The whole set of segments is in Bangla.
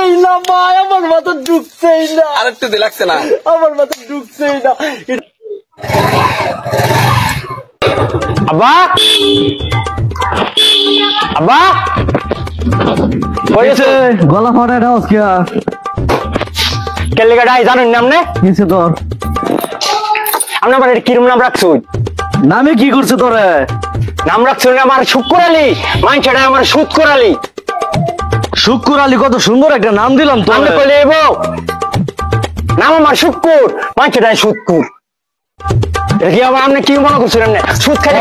ঢুকছেই না ভাই, আমার মাথা ঢুকছেই না। আরেকটু দিয়ে লাগছে না? আমার মাথা ঢুকছেই না। আব্বা আব্বা কইছে গলা ফাটা দাও কি কেলে গাড়াই জানেন না আপনি? কিছে তোর আপনি বাড়ির কিরম নাম রাখছুন? নামে কি করছে তোরে? নাম রাখছুন আমার শুক্র আলী, মাইনছাড়া আমার সুৎকর আলী। শুক্কুর আলী, কত সুন্দর একটা নাম দিলাম তো। আপনি কইলে এবো নাম আমার শুক্কুর, মাইনছাড়া সুৎকুর। কি আবার আপনি কি মনে করছেন? আপনি সুদ খাই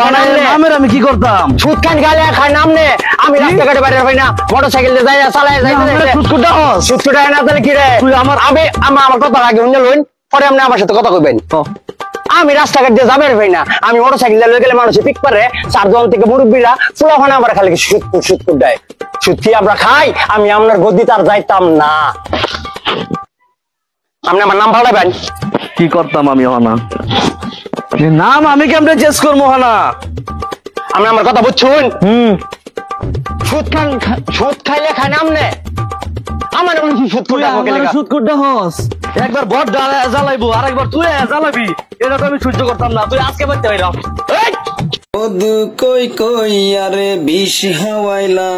নামের আমি কি করতাম? সুদ খান গালে খাই নাম নে। আমি রাস্তাঘাটে বাইরে পাই না, মোটরসাইকেল দিয়ে যাই চালাই যাই সুৎকুরটা হস। সুৎকুরটা না তাহলে কি রে? তুই আমার আমার কথা আগে শুনে লইন, পরে আপনি আমার সাথে কথা কইবেন। আমি রাস্তাঘাট দিয়ে যাবে পাই না, আমি মোটরসাইকেল দিয়ে গেলে মানুষ পিক পারে, চারজন থেকে মুরব্বীরা ফুলাফানা আমার খালি সুৎকুর সুৎকুর দেয়। সুদ কি আমরা খাই? আমি আপনার গদিতে আর যাইতাম না। আপনি আমার নাম পাল্টাবেন। কি করতাম আমি হনা? নাম আমি কেমনে চেঞ্জ করবো হনা? আপনি আমার কথা বুঝছুন? সুদ খাইলে খাই নাম নে। আমার মানুষ সুদ করে সুৎকুরটা হস। একবার বড় জ্বালাইবো, আরেকবার তুই জ্বালাবি, এটা তো আমি সহ্য করতাম না। তুই আজকে বাড়তে পাইলাম। মধু কই কই আরে বিষ হাওয়াইলা,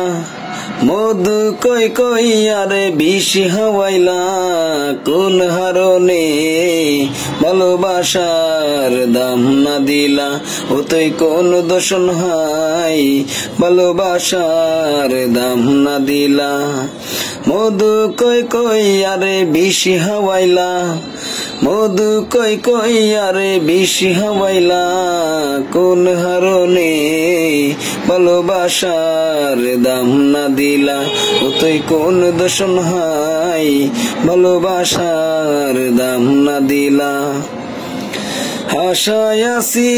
মধু কই কই আরে বিষ হাওয়াইলা, কোন হারনে ভালোবাসার দাম না দিলা, ও তুই কোন দোষণ হাই ভালোবাসার দাম না দিলা। মধু কই কই আরে বিষ হাওয়াইলা, মধু কই কই আরে বিষ হাওয়াইলা, কোন হারনে ভালোবাসার দাম না দিলা, ও তুই কোন দোষণ হাই ভালোবাসার দাম না দিলা। আশায় আছি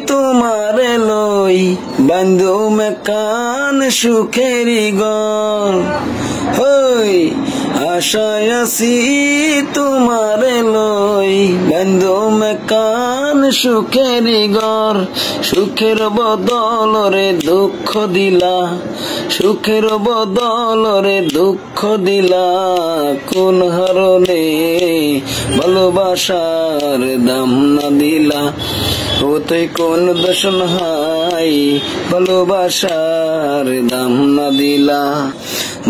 তোমার লই বান্ধো মে কান সুখেরি গল, হই আশায় আছি তোমার লই বান্ধো মে কান সুখেরি গর, সুখের বদল রে দুঃখ দিলা, সুখের বদল রে দুঃখ দিলা, কোন হারনে ভালোবাসার দাম না দিলা, ও তুই কোন দোষণ হাই ভালোবাসার দাম না দিলা।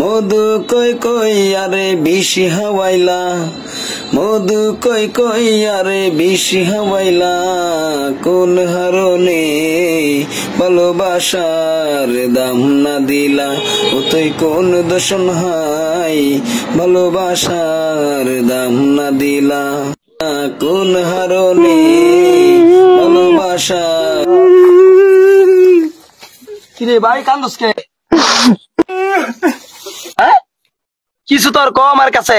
মধু কই কই আরে বিষ হাওয়াইলা, মধু কই কই আরে বিষ হাওয়াইলা, কোন হারনে ভালোবাসার দাম না দিলা, ও তুই কোন দোষণ হাই ভালোবাসার দাম না দিলা, কোন হারনে ভালোবাসা। কিরে ভাই কান্দস কে? কিছু তোর ক আমার কাছে।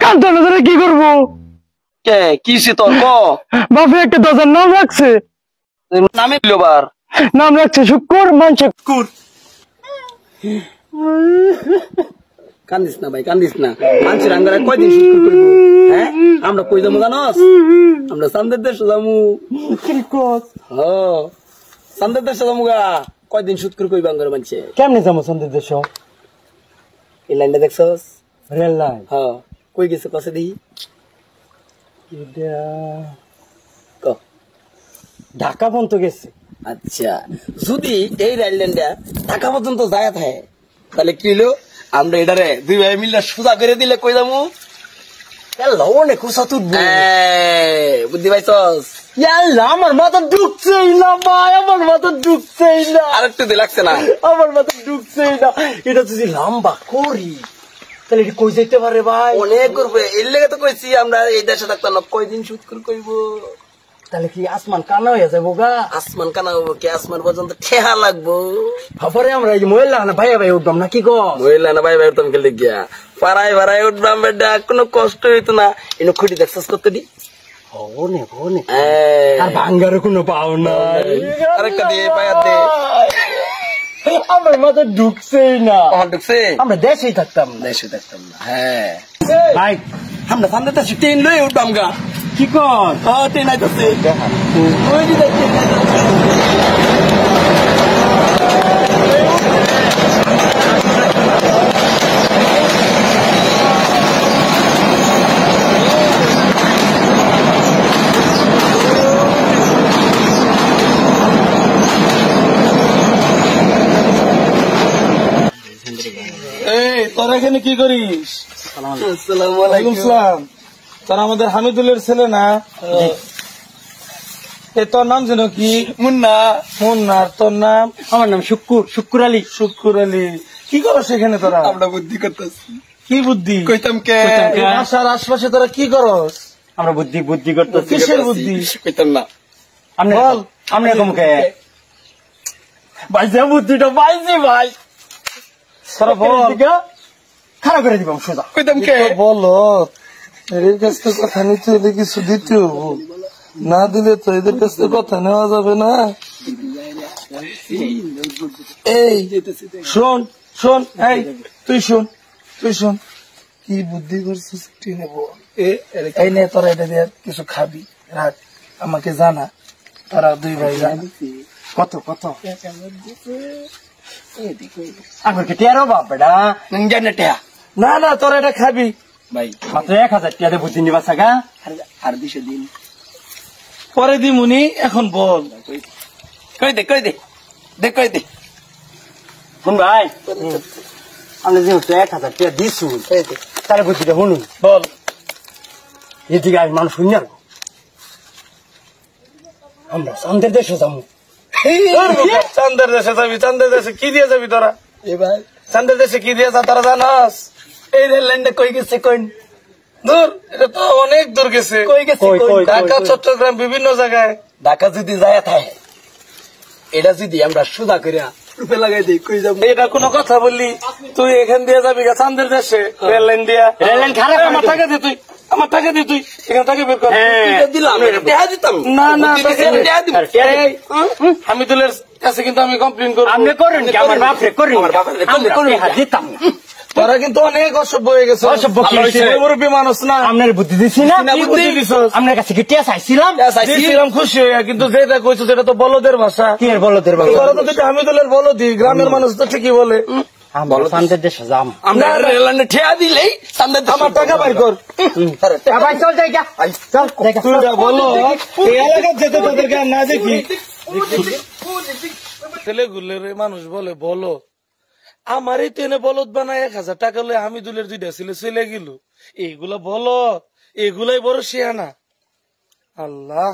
কান্দতে না কি করবো? কে কিছু তোর ক? বাপে একটা দশের নাম রাখছে। নামে বার নাম রাখছে শুক্র, মানছে কুর। কান্দিস না ভাই, কান্দিস না। মানুষের আঙ্গারে কয়দিন শুক্র করবো? হ্যাঁ, আমরা কই যাবো জানস? আমরা চান্দের দেশে যাবো। চান্দের দেশে যাবো গা। কয়দিন শুক্র কইবা আঙ্গারে মানছে? কেমনে যাবো চান্দের দেশ? এই লাইনটা দেখছস? Rail line. হ্যাঁ, কই গেছে কসে দিই? ঢাকা পর্যন্ত গেছে। আচ্ছা, যদি এই রেল লাইনটা ঢাকা পর্যন্ত যায় থাকে তাহলে কি হলো? আমরা এটারে দুই ভাই মিলে সোজা করে দিলে কই যাবো? লবণে কুসা তুলবো। বুদ্ধি পাইছস? আমার মাথা ঢুকছেই না ভাই, আমার মাথা ঢুকছেই না। আরেকটু দিয়ে লাগছে না? আমার মাথা ঢুকছেই না। এটা যদি লম্বা করি তাহলে এটা কই যাইতে পারে ভাই? অনেক করবে। এর লেগে তো কইছি আমরা এই দেশে থাকতাম না। কয়দিন শুক্র কইব? তাহলে কি আসমান কানা হয়ে যাবো গা? আসমান কানা হবো কি? আসমান পর্যন্ত ঠেহা লাগবো। তারপরে আমরা এই মহিলা না ভাইয়া ভাই উঠবাম নাকি গো? মহিলা না ভাই ভাই উঠতাম খেলে গিয়া পাড়ায় ভাড়ায় উঠবাম বেডা, কোনো কষ্ট হইতো না। এনে খুঁটি দেখছস কত দি? আর ভাঙ্গারও কোনো পাও না। আরেকটা দিয়ে পায়া দে। আমার মাথা ঢুকছেই না। ঢুকছে? আমরা দেশেই থাকতাম না। দেশে থাকতাম না। হ্যাঁ ভাই, আমরা সামনে তো ট্রেন লই উঠবাম গা। কি কর? ট্রেন আইতাছে। ওই দিকে ট্রেন আইতাছে। এই তোরা এখানে কি করিস? আসসালামু ওয়ালাইকুম আলাইকুম। সালাম। তোরা আমাদের হামিদুলের ছেলে না? এই তোর নাম যেন কি? মুন্না। মুন্না। আর তোর নাম? আমার নাম শুক্কুর আলী। শুক্কুর আলী। কি করো সেখানে তোরা? আমরা বুদ্ধি করতেছি। কি বুদ্ধি? কইতাম কে? এই বাসার আশপাশে তোরা কি করস? আমরা বুদ্ধি করতেছি। কিসের বুদ্ধি? কইতাম না। আপনি বল। আপনি কমকে ভাইজা বুদ্ধিটা পাইছি ভাই। তোরা বল। খারাপ করে দিবাম সোজা। কইতাম কে? বলো, এদের কাছ থেকে কথা নিতে হলে কিছু দিতে হবো, না দিলে তো এদের কাছ থেকে কথা নেওয়া যাবে না। এই শোন শোন, এই তুই শোন, কি বুদ্ধি করছিস একটু নেবো। এই নে তোরা এটা দিয়ে কিছু খাবি, রাখ, আমাকে জানা, তোরা দুই ভাই জানা। কত আমার কি টেরো বাপ বেটা জানে টেয়া। না না তোরা এটা খাবি। ভাই মাত্র 1000 টাকা দিয়ে বুদ্ধি নিবা সাগা। আর 200 দিন। পরে দিমুনি, এখন বল। কই দে। শুন ভাই আমি যেহেতু 1000 টাকা দিছু তাহলে বুদ্ধিটা শুনুন। বল। এদিকে আজ মানুষ শুনি না আমরা চান্দের দেশে যাবো। চান্দের দেশে যাবি? চান্দের দেশে কি দিয়ে যাবি তোরা? এবার চান্দের দেশে কি দিয়ে যা তোরা জানাস? এই রেল লাইনটা কই গেছে কই? দূর, এটা তো অনেক দূর গেছে। কই গেছে কই? কই? ঢাকা, চট্টগ্রাম, বিভিন্ন জায়গায়। ঢাকা যদি যায় থাকে এটা যদি আমরা সুদা করিয়া রূপে লাগাই দিই কই যাব? এটা কোনো কথা বললি? তুই এখান দিয়ে যাবি গা চান্দের দেশে রেল লাইন দিয়া? রেল লাইন খারাপ এই, আমার টাকা দে তুই, এখান থেকে বের কর। এটা দিলাম, এটা টেহা দিতাম। না না, বুদ্ধি দিছি, আমি টেহা দিব। এই, হামিদুলের কাছে কিন্তু আমি কমপ্লেন করবো। আপনি করেন কি? আমার বাপরে করেন। আমার বাপরে করলে, আমরা টেহা দিতাম না। তোরা কিন্তু অনেক অসভ্য হয়ে গেছে। অসভ্য কি হয়েছে? মুরব্বী মানুষ না। আপনার বুদ্ধি দিছি না? কি বুদ্ধি দিছস? আপনার কাছে কি টিয়া চাইছিলাম? দিয়েছিলাম খুশি হইয়া, কিন্তু যেটা কইছো সেটা তো বলদের ভাষা। কি এর বলদের বাবা? তোরা তো যেটা হামিদুলের বলদি, গ্রামের মানুষ তো ঠিকই বলে। আমরা চান্দের দেশে যাম। আমরা রেল লাইনে ঠেয়া দিলেই সামনে আমার টাকা বাইর কর। ভাই চল যাই গা। চল দেখা। তুই যা বলো, এই এলাকার যেতে তোদেরকে আর না দেখি। ছেলেগুলের মানুষ বলে বলো, আমারই তেনে বলদ বানায় 1000 টাকা লয়ে হামিদুলের 2টা ছেলে চলে গেল। এইগুলা বলো, এগুলাই বড় শিয়ানা। আল্লাহ।